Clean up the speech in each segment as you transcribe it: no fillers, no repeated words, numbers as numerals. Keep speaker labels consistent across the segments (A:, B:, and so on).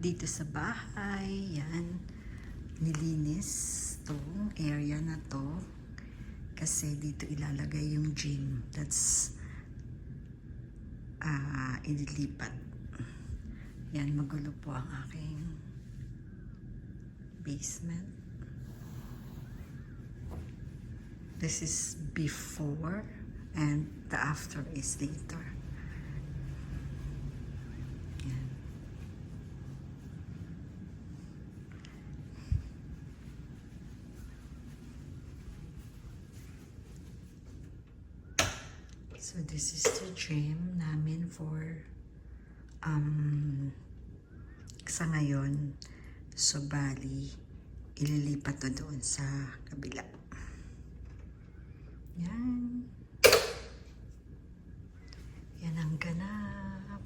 A: dito sa bahay. Yan. Nilinis tong area na to. Kasi dito ilalagay yung gym. That's ililipat. Yan, magulo po ang aking basement. This is before and the after is later. Yan. So this is the gym namin for sa ngayon. So bali, ililipat to doon sa kabila. Yan. Yan ang ganap.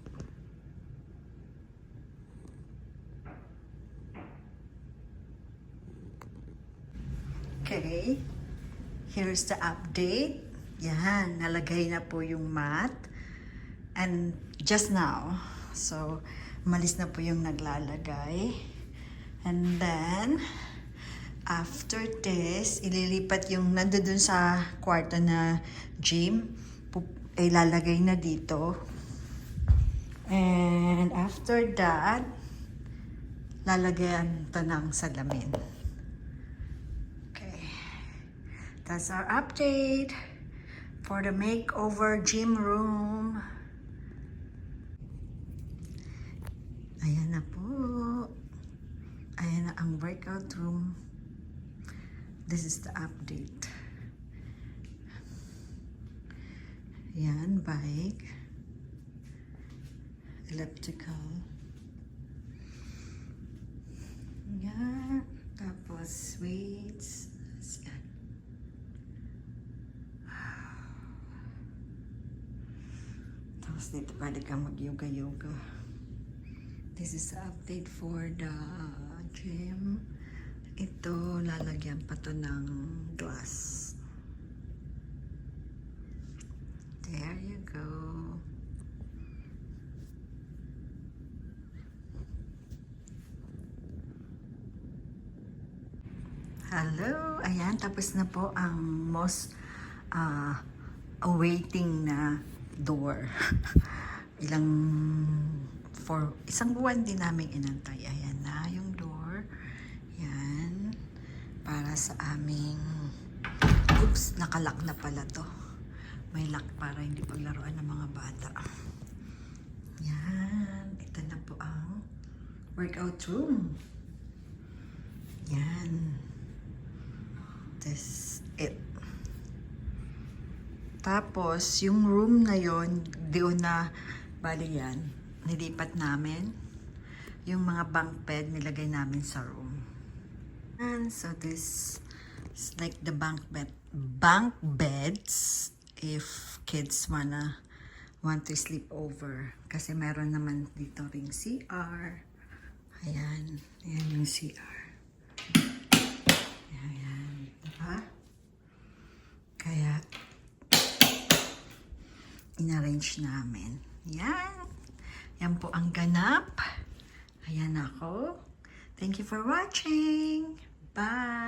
A: Okay. Here's the update. Yan. Nalagay na po yung mat. And just now, so, malis na po yung naglalagay. And then, after this, ililipat yung nandoon sa kwarto na gym. Ilalagay na dito. And after that, lalagyan to ng salamin. Okay. That's our update for the makeover gym room. Ayan na po. Ayan na ang workout room. This is the update. Yan, bike. Elliptical. Yan. Tapos weights. Yan. Tapos dito pwede kang mag-yoga-yoga. This is the update for the gym. Ito, lalagyan pa to ng glass. There you go. Hello! Ayan, tapos na po ang most awaiting na door. For isang buwan din namin inantay. Ayan na yung door. Yan. Para sa aming... Oops, nakalock na pala to. May lock para hindi paglaruan ng mga bata. Yan. Ito na po ang workout room. Yan. This it. Tapos, yung room na yon, doon na, bali yan, nilipat namin. Yung mga bunk bed, nilagay namin sa room. And so this is like the bunk beds if kids want to sleep over. Kasi meron naman dito ring CR. Ayan. Ayan yung CR. Ayan. Diba? Kaya, in-arrange namin. Yan. Yan po ang ganap. Ayan ako. Thank you for watching. Bye!